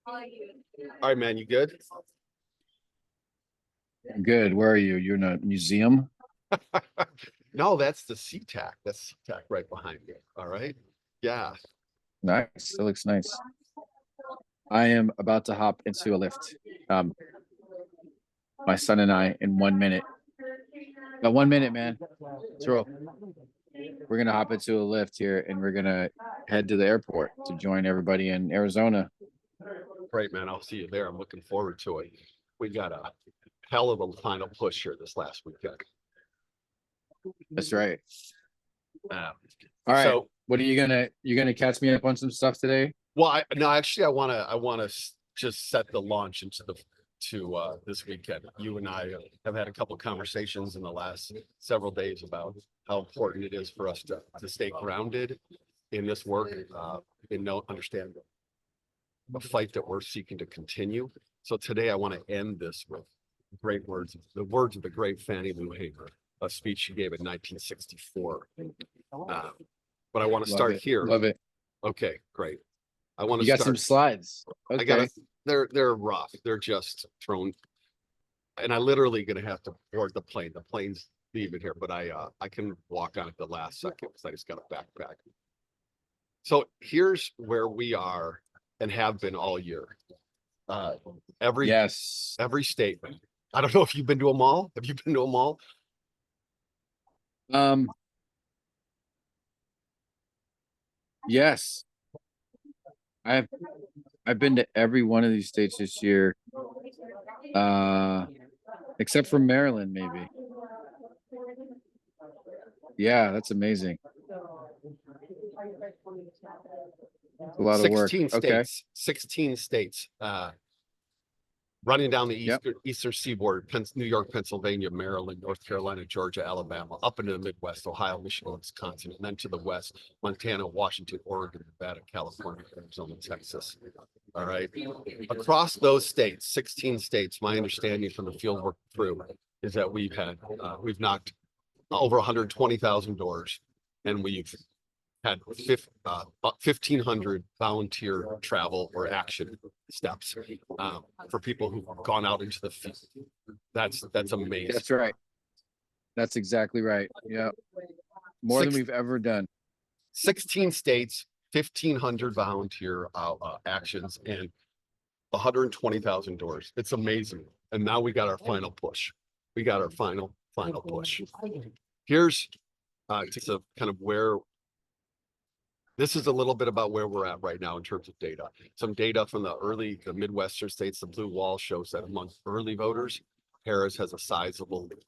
All right, man, you good? Good. Where are you? You're in a museum? No, that's the SeaTac. That's SeaTac right behind you. All right. Yeah. Nice. That looks nice. I am about to hop into a lift. Um, my son and I in 1 minute. But 1 minute, man. Throw. We're gonna hop into a lift here and we're gonna head to the airport to join everybody in Arizona. Great, man. I'll see you there. I'm looking forward to it. We got a hell of a final push here this last weekend. That's right. Uh, All right. so, What are you gonna catch me up on some stuff today? well, no, actually, I want to just set the launch into this weekend. You and I have had a couple of conversations in the last several days about how important it is for us to stay grounded in this work, and understand the fight that we're seeking to continue. So today I want to end this with great words, the words of the great Fannie Lou Hamer, a speech she gave in 1964. But I want to start here. Love it. Okay, great. I want to You got start. some slides. Okay. They're rough. They're just thrown. And I literally gonna have to board the plane. The plane's leaving here, but I can walk on it the last second because I just got a backpack. So here's where we are and have been all year. Every statement. I don't know if you've been to a mall. Have you been to a mall? Yes. I've been to every one of these states this year. Except for Maryland, maybe. Yeah, that's amazing. It's a lot of work. 16 Okay. states. 16 states. Running down the eastern seaboard, New York, Pennsylvania, Maryland, North Carolina, Georgia, Alabama, up into the Midwest, Ohio, Michigan, Wisconsin, and then to the west, Montana, Washington, Oregon, Nevada, California, Arizona, Texas. All right. Across those states, 16 states, my understanding from the field work through is that we've knocked over 120,000 doors, and we've had 1,500 volunteer travel or action steps for people who've gone out into the field. That's amazing. That's right. That's exactly right. Yeah. More than we've ever done. 16 states, 1,500 volunteer actions, and 120,000 doors. It's amazing. And now we got our final push. We got our final push. Here's just a kind of where. This is a little bit about where we're at right now in terms of data. Some data from the Midwestern states. The blue wall shows that among early voters, Harris has a sizable lead.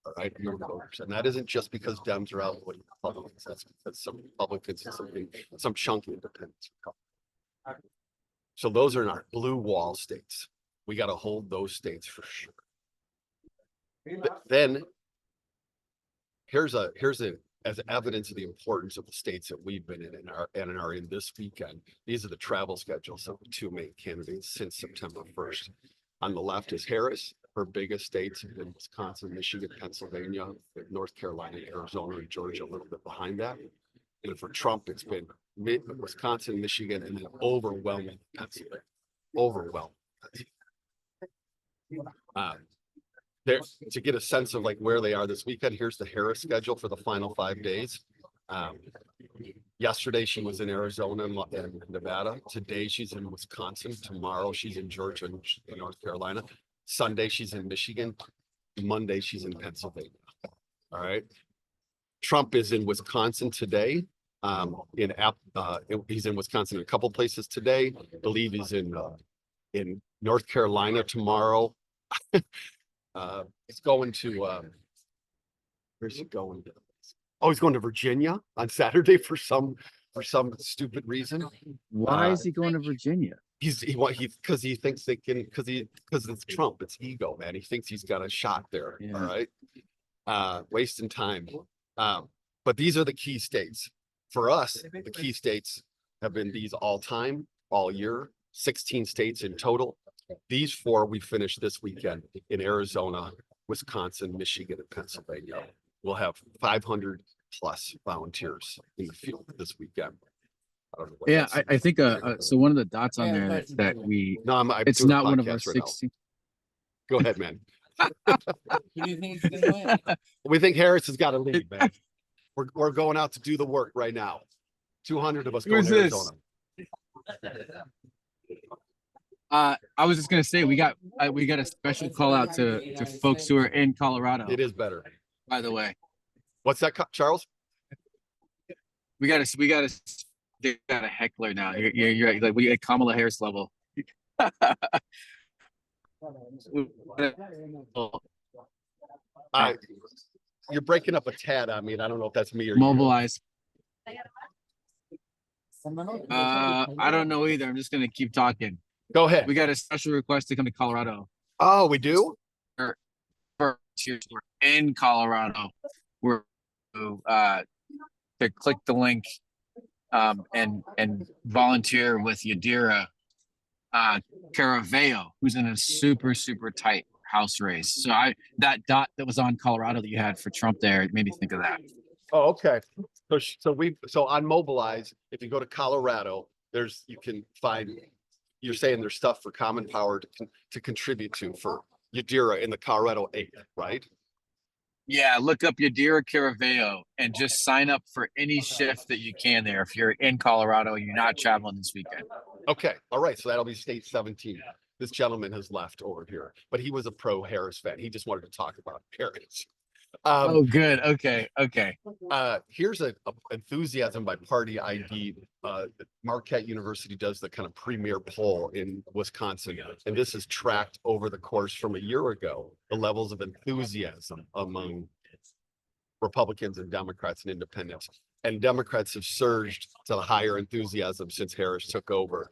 All right, voters, and that isn't just because Dems are out voting Republicans. That's because some Republicans and some chunky independents. So those are in our blue wall states. We got to hold those states for sure. Then here's as evidence of the importance of the states that we've been in and are in this weekend. These are the travel schedules of the two main candidates since September 1st. On the left is Harris. Her biggest states have been Wisconsin, Michigan, Pennsylvania, North Carolina, Arizona, and Georgia, a little bit behind that. And for Trump, it's been Wisconsin, Michigan, and then overwhelming Pennsylvania. Overwhelming. There, to get a sense of like where they are this weekend, here's the Harris schedule for the final 5 days. Yesterday she was in Arizona and Nevada. Today she's in Wisconsin. Tomorrow she's in Georgia and North Carolina. Sunday she's in Michigan. Monday she's in Pennsylvania. All right. Trump is in Wisconsin today. He's in Wisconsin in a couple places today. I believe he's in North Carolina tomorrow. He's going to where's he going? Oh, he's going to Virginia on Saturday for some stupid reason. Why is he going to Virginia? Because he thinks they can, because it's Trump. It's ego, man. He thinks he's got a shot there. Yeah. All right. Wasting time. But these are the key states. For us, the key states have been these all time, all year, 16 states in total. These 4 we finished this weekend in Arizona, Wisconsin, Michigan, and Pennsylvania. We'll have 500 plus volunteers in the field this weekend. I don't know what Yeah, that's. I think so one of the dots on there that we No, I'm it's doing a not one of our podcast right now. 16. Go ahead, man. Who do you think is gonna win? We think Harris has got to lead, man. We're going out to do the work right now. 200 of us going Who's to this? Arizona. I was just gonna say we got a special call out to folks who are in Colorado. It is better. By the way, What's that, Charles? we got a heckler now. You're like we at Kamala Harris level. You're breaking up a tad on me, and I don't know if that's me or you. Mobilize. I don't know either. I'm just gonna keep talking. Go ahead. We got a special request to come to Colorado. Oh, we do? We're in Colorado. We're to click the link and volunteer with Yadira Caraveo, who's in a super tight House race. So that dot that was on Colorado that you had for Trump there, it made me think of that. Oh, okay. So on Mobilize, if you go to Colorado, you can find, you're saying there's stuff for Common Power to contribute to for Yadira in the Colorado 8th, right? Yeah, look up Yadira Caraveo and just sign up for any shift that you can there if you're in Colorado and you're not traveling this weekend. Okay. All right. So that'll be state 17. This gentleman has left over here, but he was a pro Harris fan. He just wanted to talk about Harris. Oh, good. Okay. Here's a enthusiasm by party ID. Marquette University does the kind of premier poll in Wisconsin, and this is tracked over the course from a year ago, the levels of enthusiasm among Republicans and Democrats and independents. And Democrats have surged to the higher enthusiasm since Harris took over.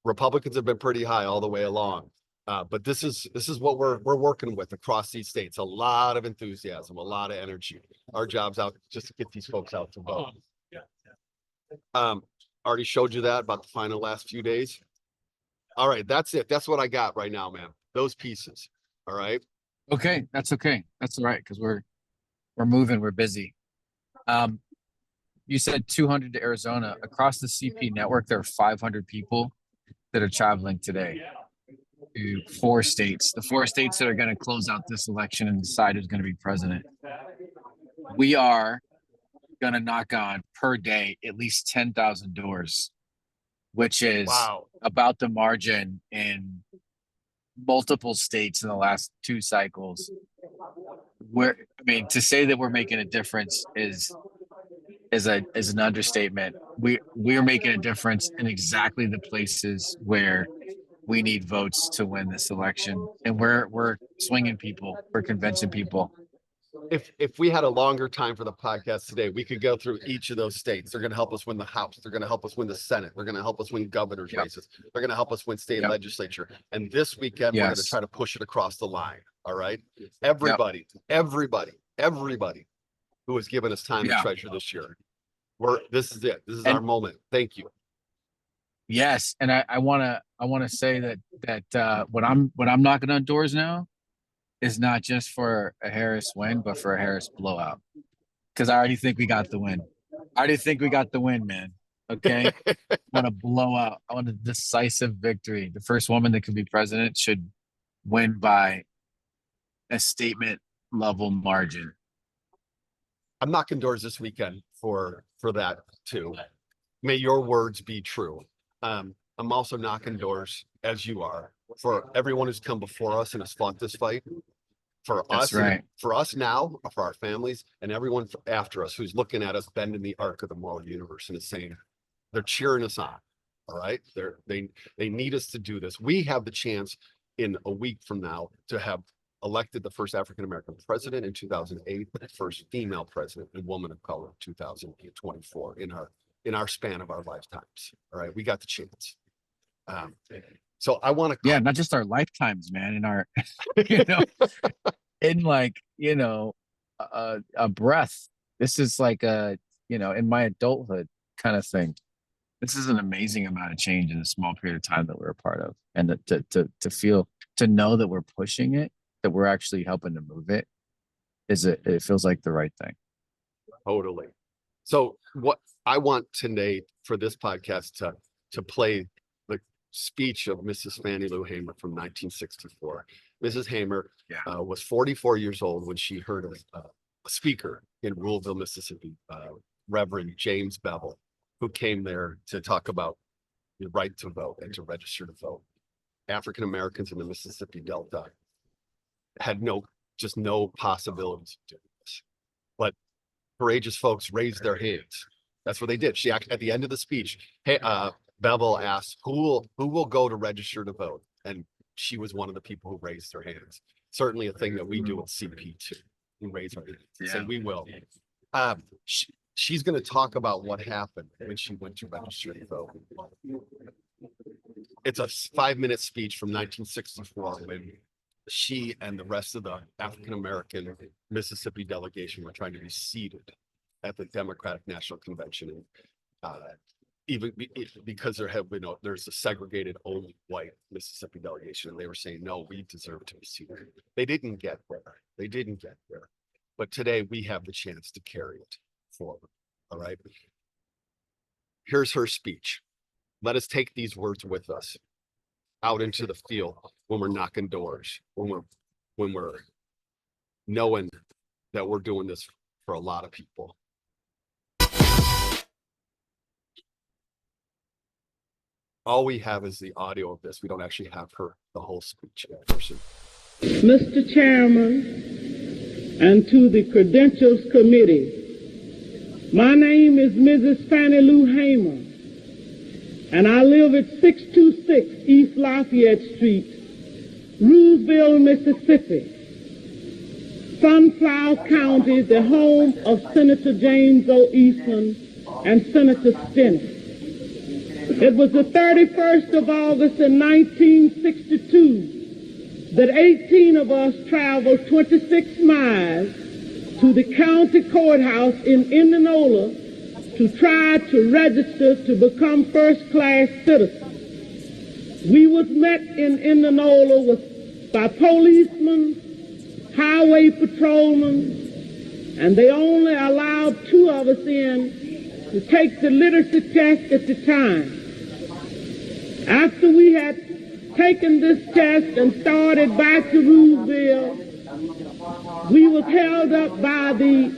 Republicans have been pretty high all the way along. But this is what we're working with across these states. A lot of enthusiasm, a lot of energy. Our job's out just to get these folks out to vote. Already showed you that about the final last few days. All right, that's it. That's what I got right now, man. Those pieces. All right. Okay, that's okay. That's all right because we're moving. We're busy. You said 200 to Arizona. Across the CP network, there are 500 people that are traveling today to 4 states. The 4 states that are going to close out this election and decide who's going to be president. We are going to knock on per day at least 10,000 doors, which is about the margin in multiple states in the last 2 cycles. To say that we're making a difference is an understatement. We're making a difference in exactly the places where we need votes to win this election, and we're swinging people. We're convincing people. If we had a longer time for the podcast today, we could go through each of those states. They're going to help us win the House. They're going to help us win the Senate. They're going to help us win governor's races. They're going to help us win state legislature. And this weekend, we're going to try to push it across the line. All right. Everybody who has given us time and treasure this year. This is it. This is our moment. Thank you. Yes. And I wanna say that what I'm knocking on doors now is not just for a Harris win, but for a Harris blowout. Because I already think we got the win. Man. Okay. I want to blow out. I want a decisive victory. The first woman that can be president should win by a statement level margin. I'm knocking doors this weekend for that too. May your words be true. I'm also knocking doors, as you are, for everyone who's come before us and has fought this fight. For us, for us now, for our families, and everyone after us who's looking at us bending the arc of the moral universe and is saying they're cheering us on. All right, they need us to do this. We have the chance in a week from now to have elected the first African American president in 2008, the first female president and woman of color in 2024 in our span of our lifetimes. All right, we got the chance. So I want to, not just our lifetimes, man, in our, a breath. This is like in my adulthood kind of thing. This is an amazing amount of change in a small period of time that we're a part of, and to know that we're pushing it, that we're actually helping to move it, it feels like the right thing. Totally. So what I want today for this podcast to play the speech of Mrs. Fannie Lou Hamer from 1964. Mrs. Hamer was 44 years old when she heard a speaker in Ruleville, Mississippi, Reverend James Bevel, who came there to talk about the right to vote and to register to vote. African Americans in the Mississippi Delta had no possibility to do this, but courageous folks raised their hands. That's what they did. She at the end of the speech, hey, Bevel asked, who will go to register to vote? And she was one of the people who raised their hands. Certainly a thing that we do at CP too. We raise our hands and say we will. She's going to talk about what happened when she went to register to vote. It's a 5-minute speech from 1964 when she and the rest of the African-American Mississippi delegation were trying to be seated at the Democratic National Convention. Even because there's a segregated only white Mississippi delegation, and they were saying, no, we deserve to be seated. They didn't get there. But today we have the chance to carry it forward. All right. Here's her speech. Let us take these words with us out into the field when we're knocking doors, when we're knowing that we're doing this for a lot of people. All we have is the audio of this. We don't actually have the whole speech in person. Mr. Chairman, and to the Credentials Committee, my name is Mrs. Fannie Lou Hamer, and I live at 626 East Lafayette Street, Roosevelt, Mississippi. Sunflower County, the home of Senator James O. Eastman and Senator Stinnett. It was the 31st of August in 1962 that 18 of us traveled 26 miles to the county courthouse in Indianola to try to register to become first-class citizens. We was met in Indianola by policemen, highway patrolmen, and they only allowed 2 of us in to take the literacy test at the time. After we had taken this test and started back to Roosevelt, we was held up by the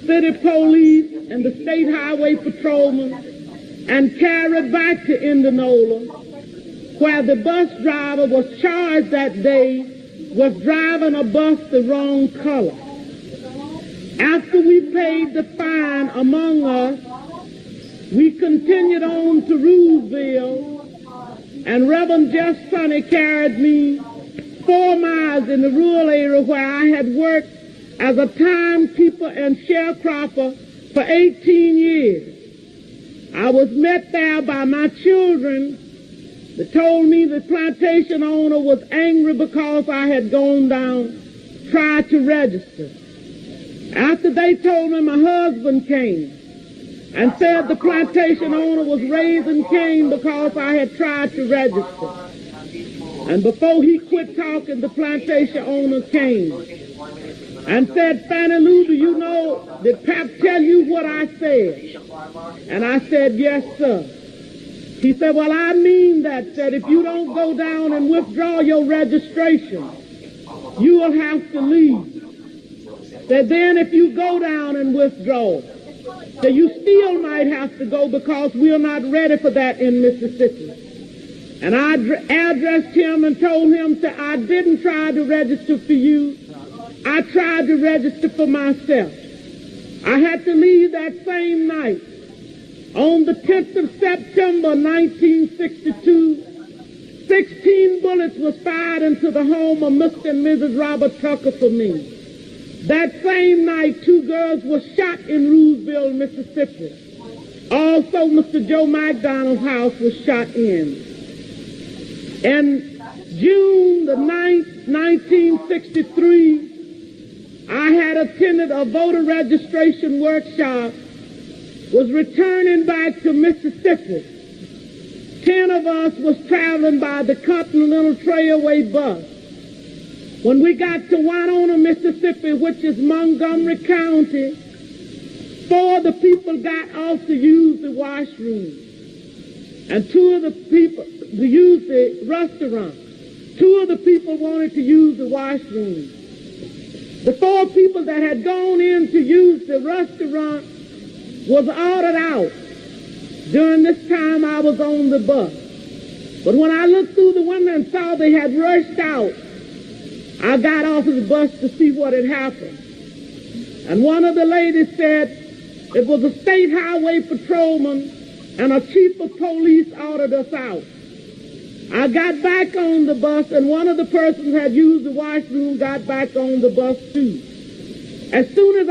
city police and the state highway patrolmen and carried back to Indianola, where the bus driver was charged that day with driving a bus the wrong color. After we paid the fine among us, we continued on to Roosevelt, and Reverend Jeff Sonny carried me 4 miles in the rural area where I had worked as a timekeeper and sharecropper for 18 years. I was met there by my children that told me the plantation owner was angry because I had gone down, tried to register. After they told me, my husband came and said the plantation owner was raising Cain because I had tried to register. And before he quit talking, the plantation owner came and said, Fannie Lou, do you know, did Pap tell you what I said? And I said, yes, sir. He said, well, I mean that if you don't go down and withdraw your registration, you will have to leave. That then if you go down and withdraw, that you still might have to go because we're not ready for that in Mississippi. And I addressed him and told him that I didn't try to register for you. I tried to register for myself. I had to leave that same night. On the 10th of September 1962, 16 bullets was fired into the home of Mr. and Mrs. Robert Tucker for me. That same night, 2 girls were shot in Roosevelt, Mississippi. Also, Mr. Joe McDonald's house was shot in. In June the 9th, 1963, I had attended a voter registration workshop, was returning back to Mississippi. 10 of us was traveling by the Continental Trailway bus. When we got to Winona, Mississippi, which is Montgomery County, 4 of the people got off to use the washroom, and 2 of the people to use the restaurant. 2 of the people wanted to use the washroom. The 4 people that had gone in to use the restaurant was ordered out. During this time, I was on the bus. But when I looked through the window and saw they had rushed out, I got off of the bus to see what had happened. And one of the ladies said it was a state highway patrolman and a chief of police ordered us out. I got back on the bus, and one of the persons who had used the washroom got back on the bus too. As soon as